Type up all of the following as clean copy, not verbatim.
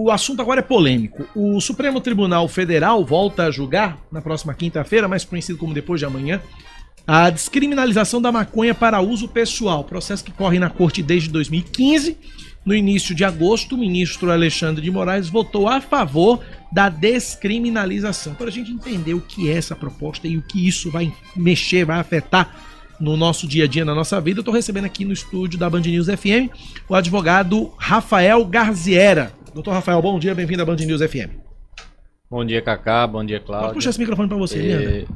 O assunto agora é polêmico. O Supremo Tribunal Federal volta a julgar, na próxima quinta-feira, mais conhecido como depois de amanhã, a descriminalização da maconha para uso pessoal, processo que corre na corte desde 2015. No início de agosto, o ministro Alexandre de Moraes votou a favor da descriminalização. Para a gente entender o que é essa proposta e o que isso vai mexer, vai afetar no nosso dia a dia, na nossa vida, eu estou recebendo aqui no estúdio da Band News FM o advogado Rafael Garziera. Doutor Rafael, bom dia, bem-vindo à Band News FM. Bom dia, Cacá, bom dia, Cláudio. Pode puxar esse microfone para você, Leandro.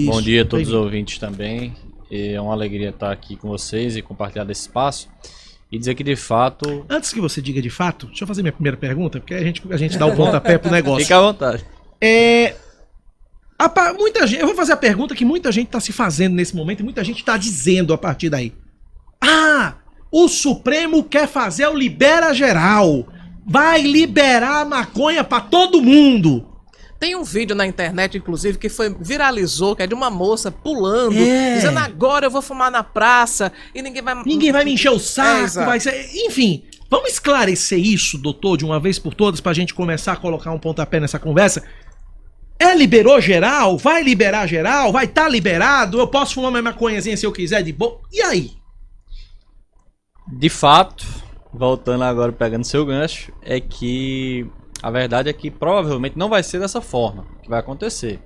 Bom dia a todos os ouvintes também. É uma alegria estar aqui com vocês e compartilhar desse espaço. E dizer que de fato... Antes que você diga de fato, deixa eu fazer minha primeira pergunta, porque a gente dá o pontapé pro negócio. Fica à vontade. Muita gente, eu vou fazer a pergunta que muita gente está se fazendo nesse momento e muita gente está dizendo a partir daí. O Supremo quer fazer o libera geral. Vai liberar a maconha para todo mundo. Tem um vídeo na internet, inclusive, que viralizou, que é de uma moça pulando, dizendo agora eu vou fumar na praça e ninguém vai me encher o saco, vai ser... Enfim, vamos esclarecer isso, doutor, de uma vez por todas, pra gente começar a colocar um pontapé nessa conversa. Liberou geral? Vai liberar geral? Vai estar liberado? Eu posso fumar minha maconhazinha se eu quiser de boa? E aí? De fato, voltando agora, pegando seu gancho, é que... A verdade é que provavelmente não vai ser dessa forma que vai acontecer.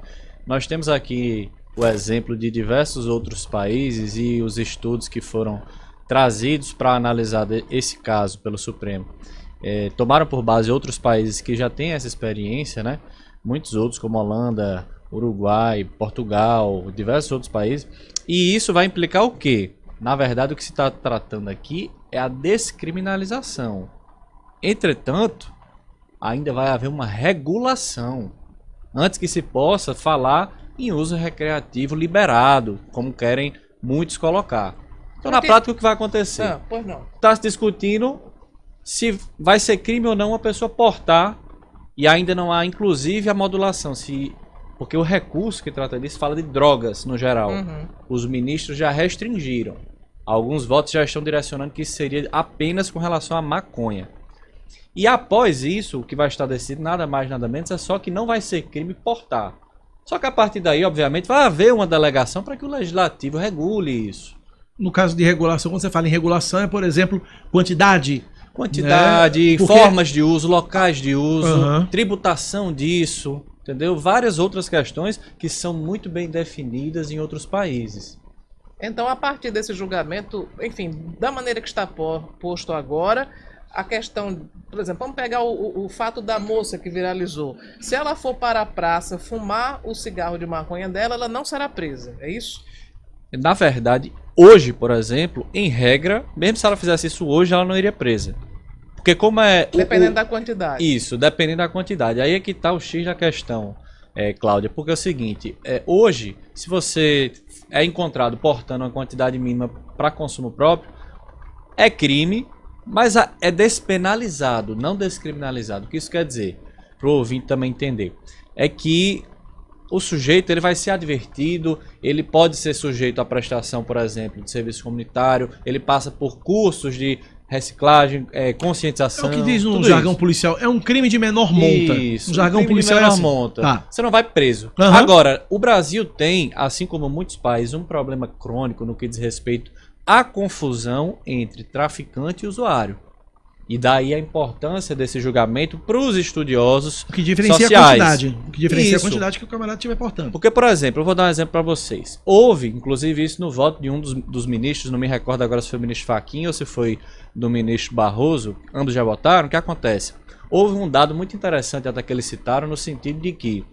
Nós temos aqui o exemplo de diversos outros países e os estudos que foram trazidos para analisar esse caso pelo Supremo. Tomaram por base outros países que já têm essa experiência, né? Muitos outros como Holanda, Uruguai, Portugal, diversos outros países. E isso vai implicar o quê? Na verdade, o que se está tratando aqui é a descriminalização. Entretanto, ainda vai haver uma regulação antes que se possa falar em uso recreativo liberado, como querem muitos colocar. Então, na prática, o que vai acontecer? Pois não. Está se discutindo se vai ser crime ou não a pessoa portar, e ainda não há, inclusive, a modulação. Porque o recurso que trata disso fala de drogas, no geral. Os ministros já restringiram. Alguns votos já estão direcionando que isso seria apenas com relação à maconha. E após isso, o que vai estar decidido, nada mais, nada menos, é só que não vai ser crime portar. Só que a partir daí, obviamente, vai haver uma delegação para que o legislativo regule isso. No caso de regulação, quando você fala em regulação, é, por exemplo, quantidade, né? Formas de uso, locais de uso, tributação disso, entendeu? Várias outras questões que são muito bem definidas em outros países. Então, a partir desse julgamento, enfim, da maneira que está posto agora... A questão, por exemplo, vamos pegar o fato da moça que viralizou. Se ela for para a praça fumar o cigarro de maconha dela, ela não será presa, é isso? Na verdade, hoje, por exemplo, em regra, mesmo se ela fizesse isso hoje, ela não iria presa. Porque como é... Dependendo da quantidade. Isso, dependendo da quantidade. Aí é que está o X da questão, Cláudia. Porque é o seguinte, hoje, se você é encontrado portando uma quantidade mínima para consumo próprio, é crime... Mas é despenalizado, não descriminalizado. O que isso quer dizer? Para o ouvinte também entender. É que o sujeito ele vai ser advertido, ele pode ser sujeito à prestação, por exemplo, de serviço comunitário, ele passa por cursos de reciclagem, conscientização. É o que diz no jargão policial, é um crime de menor monta. Isso, no jargão policial de menor assim. monta. Tá. Você não vai preso. Agora, o Brasil tem, assim como muitos países, um problema crônico no que diz respeito a confusão entre traficante e usuário. E daí a importância desse julgamento para os estudiosos o que diferencia sociais. A quantidade. O que diferencia Isso. A quantidade que o camarada estiver portando. Porque, por exemplo, eu vou dar um exemplo para vocês. Houve, inclusive, isso no voto de um dos ministros, não me recordo agora se foi o ministro Fachin ou se foi do ministro Barroso, ambos já votaram. O que acontece? Houve um dado muito interessante até que eles citaram, no sentido de que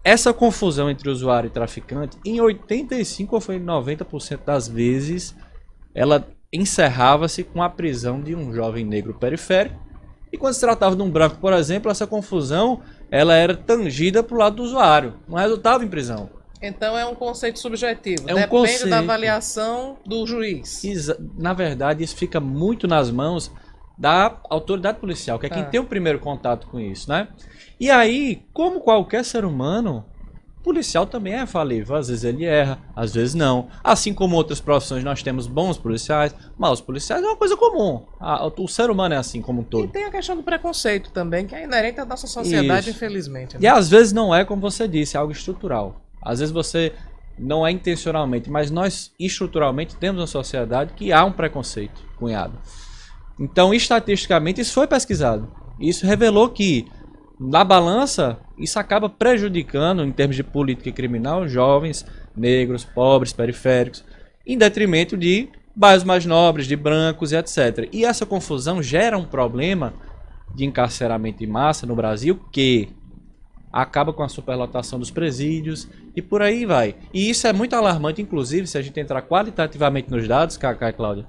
essa confusão entre usuário e traficante, em 85% ou foi 90% das vezes, ela encerrava-se com a prisão de um jovem negro periférico. E quando se tratava de um branco, por exemplo, essa confusão ela era tangida para o lado do usuário, não resultava em prisão. Então é um conceito subjetivo, Depende da avaliação do juiz. Na verdade, isso fica muito nas mãos da autoridade policial, que é quem tem o primeiro contato com isso, né? E aí, como qualquer ser humano, O policial também é falível, às vezes ele erra, às vezes não. Assim como outras profissões, nós temos bons policiais, maus policiais, é uma coisa comum. O ser humano é assim como um todo. E tem a questão do preconceito também, que é inerente à nossa sociedade, infelizmente. Né? E às vezes não é como você disse, é algo estrutural. Às vezes você não é intencionalmente, mas nós estruturalmente temos uma sociedade que há um preconceito cunhado. Então, estatisticamente, isso foi pesquisado. Isso revelou que, na balança, isso acaba prejudicando, em termos de política criminal, jovens, negros, pobres, periféricos, em detrimento de bairros mais nobres, de brancos e etc. E essa confusão gera um problema de encarceramento em massa no Brasil que acaba com a superlotação dos presídios e por aí vai. E isso é muito alarmante, inclusive, se a gente entrar qualitativamente nos dados, Cacá e Cláudia.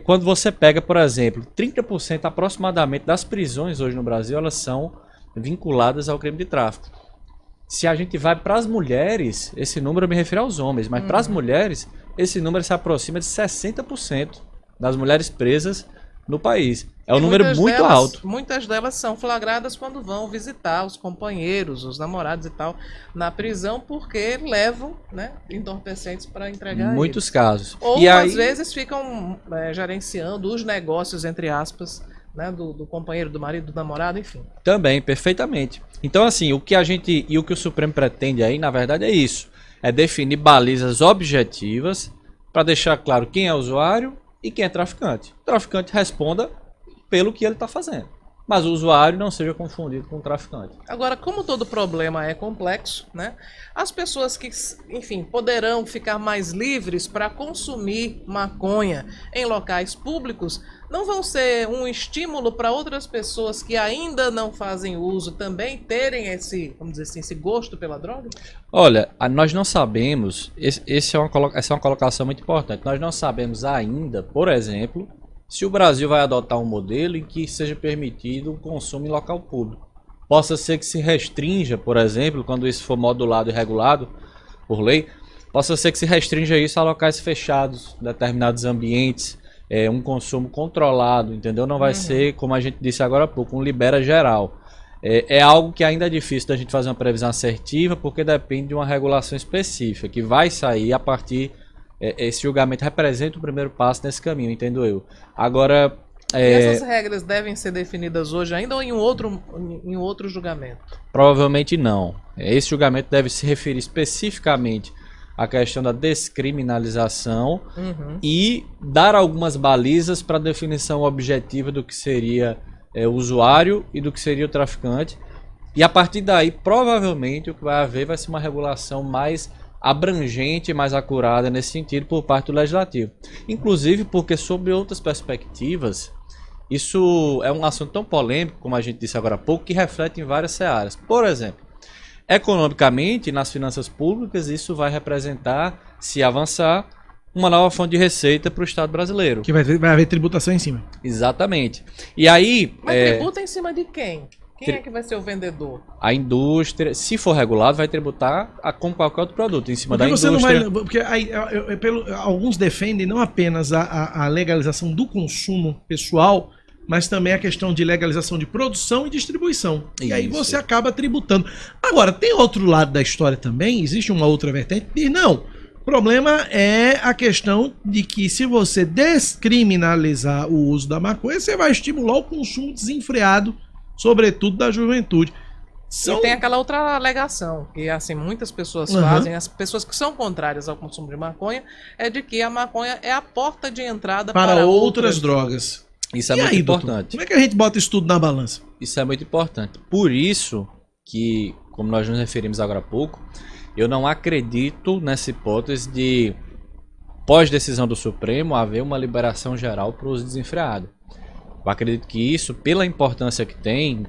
Quando você pega, por exemplo, 30% aproximadamente das prisões hoje no Brasil, elas são vinculadas ao crime de tráfico. Se a gente vai para as mulheres, esse número eu me refiro aos homens, mas para as mulheres, esse número se aproxima de 60% das mulheres presas no país. É um número muito alto. Muitas delas são flagradas quando vão visitar os companheiros, os namorados e tal, na prisão, porque levam, né, entorpecentes para entregar muitos eles. Casos. Ou e às vezes ficam gerenciando os negócios, entre aspas, né, do companheiro, do marido, do namorado, enfim. Também, perfeitamente. Então, assim, o que a gente e o que o Supremo pretende aí, na verdade, é isso. É definir balizas objetivas para deixar claro quem é usuário e quem é traficante. O traficante responda pelo que ele está fazendo, mas o usuário não seja confundido com o traficante. Agora, como todo problema é complexo, né? As pessoas que, enfim, poderão ficar mais livres para consumir maconha em locais públicos não vão ser um estímulo para outras pessoas que ainda não fazem uso também terem esse, vamos dizer assim, esse gosto pela droga? Olha, nós não sabemos, essa é uma colocação muito importante, nós não sabemos ainda, por exemplo, se o Brasil vai adotar um modelo em que seja permitido o consumo em local público. Possa ser que se restrinja, por exemplo, quando isso for modulado e regulado por lei, possa ser que se restrinja isso a locais fechados, determinados ambientes, um consumo controlado, entendeu? Não vai ser, como a gente disse agora há pouco, um libera geral. É algo que ainda é difícil da gente fazer uma previsão assertiva, porque depende de uma regulação específica, que vai sair a partir... esse julgamento representa o primeiro passo nesse caminho, entendo eu. Agora... E essas regras devem ser definidas hoje ainda ou em outro julgamento? Provavelmente não. Esse julgamento deve se referir especificamente à questão da descriminalização e dar algumas balizas para a definição objetiva do que seria o usuário e do que seria o traficante. E a partir daí, provavelmente, o que vai haver vai ser uma regulação mais abrangente e mais acurada nesse sentido por parte do Legislativo. Inclusive porque, sob outras perspectivas, isso é um assunto tão polêmico, como a gente disse agora há pouco, que reflete em várias searas. Por exemplo, economicamente, nas finanças públicas, isso vai representar, se avançar, uma nova fonte de receita para o Estado brasileiro. Que vai haver tributação em cima. Exatamente. E aí... Mas tributa em cima de quem? Quem é que vai ser o vendedor? A indústria, se for regulado, vai tributar como qualquer outro produto, em cima da indústria. Você não vai, porque aí, alguns defendem não apenas a legalização do consumo pessoal, mas também a questão de legalização de produção e distribuição. Isso. E aí você acaba tributando. Agora, tem outro lado da história também, existe uma outra vertente, e não, o problema é a questão de que se você descriminalizar o uso da maconha, você vai estimular o consumo desenfreado, sobretudo da juventude. E tem aquela outra alegação, que assim, muitas pessoas fazem, as pessoas que são contrárias ao consumo de maconha, é de que a maconha é a porta de entrada para outras drogas. Isso é muito importante. Doutor, como é que a gente bota isso tudo na balança? Isso é muito importante. Por isso que, como nós nos referimos agora há pouco, eu não acredito nessa hipótese de, pós-decisão do Supremo, haver uma liberação geral para o uso desenfreado. Eu acredito que isso, pela importância que tem,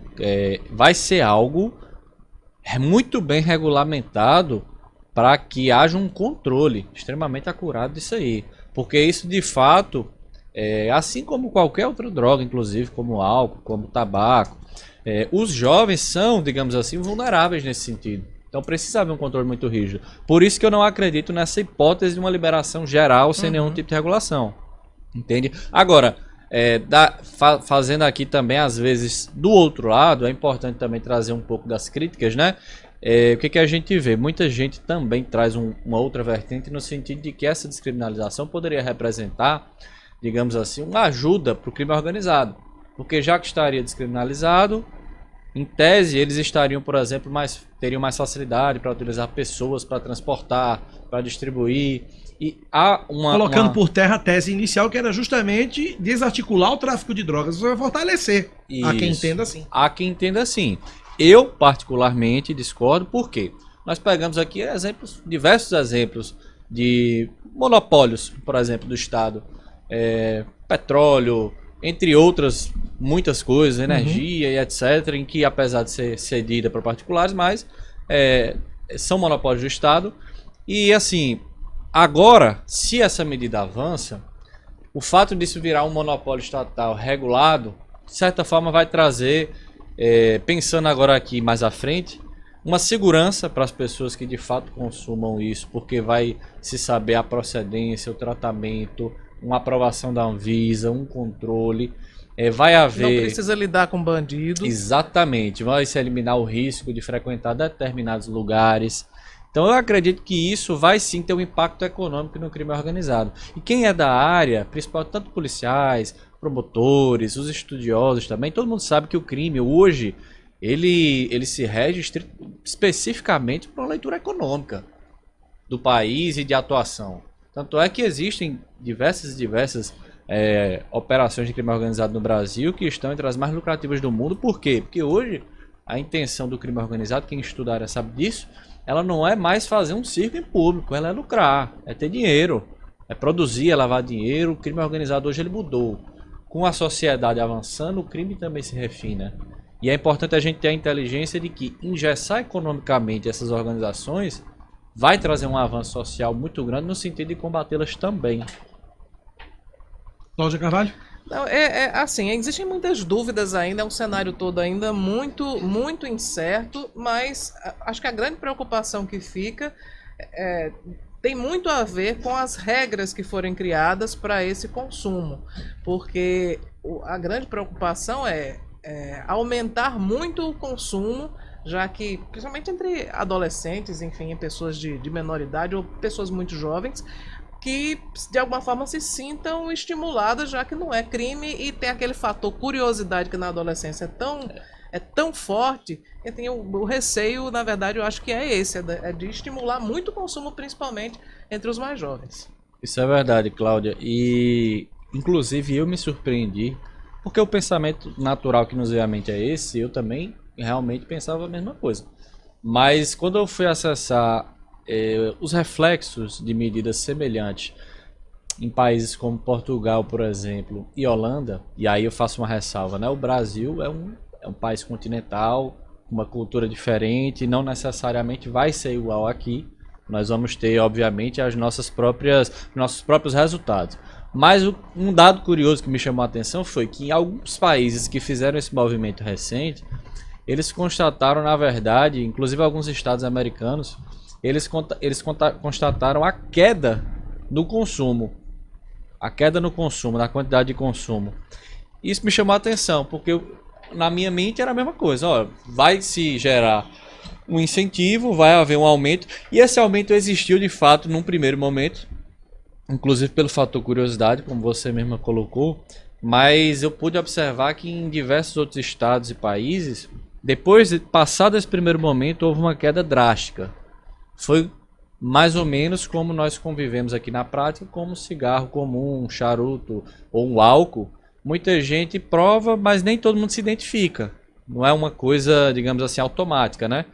vai ser algo muito bem regulamentado para que haja um controle extremamente acurado disso aí. Porque isso, de fato, assim como qualquer outra droga, inclusive como álcool, como tabaco, os jovens são, digamos assim, vulneráveis nesse sentido. Então precisa haver um controle muito rígido. Por isso que eu não acredito nessa hipótese de uma liberação geral sem nenhum tipo de regulação. Entende? Agora... fazendo aqui também, às vezes, do outro lado, é importante também trazer um pouco das críticas, né? o que a gente vê? Muita gente também traz uma outra vertente no sentido de que essa descriminalização poderia representar, digamos assim, uma ajuda para o crime organizado. Porque já que estaria descriminalizado, em tese eles estariam, por exemplo, teriam mais facilidade para utilizar pessoas para transportar, para distribuir. E há colocando por terra a tese inicial, que era justamente desarticular o tráfico de drogas. Isso vai fortalecer. Isso. Há quem entenda assim. Há quem entenda assim. Eu, particularmente, discordo, porque nós pegamos aqui diversos exemplos de monopólios, por exemplo, do Estado. Petróleo, entre outras muitas coisas, energia e etc., em que, apesar de ser cedida para particulares, mas são monopólios do Estado. E, assim, agora, se essa medida avança, o fato disso virar um monopólio estatal regulado, de certa forma vai trazer, pensando agora aqui mais à frente, uma segurança para as pessoas que de fato consumam isso, porque vai se saber a procedência, o tratamento, uma aprovação da Anvisa, um controle, vai haver... Não precisa lidar com bandido. Exatamente, vai se eliminar o risco de frequentar determinados lugares. Então eu acredito que isso vai sim ter um impacto econômico no crime organizado. E quem é da área, principalmente tanto policiais, promotores, os estudiosos também, todo mundo sabe que o crime hoje, ele se rege especificamente por uma leitura econômica do país e de atuação. Tanto é que existem diversas operações de crime organizado no Brasil que estão entre as mais lucrativas do mundo. Por quê? Porque hoje a intenção do crime organizado, quem estuda a área sabe disso, ela não é mais fazer um circo em público, ela é lucrar, é ter dinheiro, é produzir, é lavar dinheiro. O crime organizado hoje ele mudou. Com a sociedade avançando, o crime também se refina. E é importante a gente ter a inteligência de que engessar economicamente essas organizações vai trazer um avanço social muito grande no sentido de combatê-las também. Cláudia Carvalho? Não, assim, existem muitas dúvidas ainda, é um cenário todo ainda muito incerto, mas acho que a grande preocupação que fica tem muito a ver com as regras que forem criadas para esse consumo, porque a grande preocupação é aumentar muito o consumo, já que, principalmente entre adolescentes, enfim, pessoas de menor idade ou pessoas muito jovens, que de alguma forma se sintam estimuladas, já que não é crime e tem aquele fator curiosidade que na adolescência é tão forte. E tem o receio, na verdade, eu acho que é esse, é de estimular muito o consumo, principalmente entre os mais jovens. Isso é verdade, Cláudia. E, inclusive, eu me surpreendi, porque o pensamento natural que nos veio à mente é esse, eu também realmente pensava a mesma coisa. Mas quando eu fui acessar os reflexos de medidas semelhantes em países como Portugal, por exemplo, e Holanda, e aí eu faço uma ressalva, né? O Brasil é um país continental, uma cultura diferente, não necessariamente vai ser igual aqui. Nós vamos ter, obviamente, nossos próprios resultados. Mas um dado curioso que me chamou a atenção foi que em alguns países que fizeram esse movimento recente, eles constataram, na verdade, inclusive alguns estados americanos, eles constataram a queda no consumo. A queda no consumo, na quantidade de consumo. Isso me chamou a atenção, porque na minha mente era a mesma coisa. Ó, vai se gerar um incentivo, vai haver um aumento. E esse aumento existiu de fato num primeiro momento, inclusive pelo fator curiosidade, como você mesma colocou. Mas eu pude observar que em diversos outros estados e países, depois de passado esse primeiro momento, houve uma queda drástica. Foi mais ou menos como nós convivemos aqui na prática, como cigarro comum, um charuto ou um álcool. Muita gente prova, mas nem todo mundo se identifica. Não é uma coisa, digamos assim, automática, né?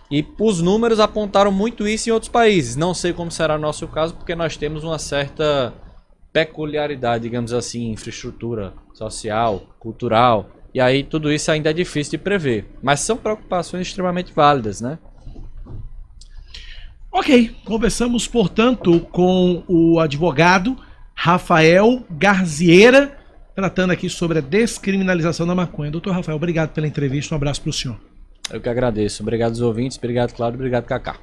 E os números apontaram muito isso em outros países. Não sei como será o nosso caso, porque nós temos uma certa peculiaridade, digamos assim, infraestrutura social, cultural. E aí tudo isso ainda é difícil de prever. Mas são preocupações extremamente válidas, né? Ok, conversamos, portanto, com o advogado Rafael Garzieira, tratando aqui sobre a descriminalização da maconha. Doutor Rafael, obrigado pela entrevista, um abraço para o senhor. Eu que agradeço. Obrigado aos ouvintes, obrigado, Cláudio, obrigado, Cacá.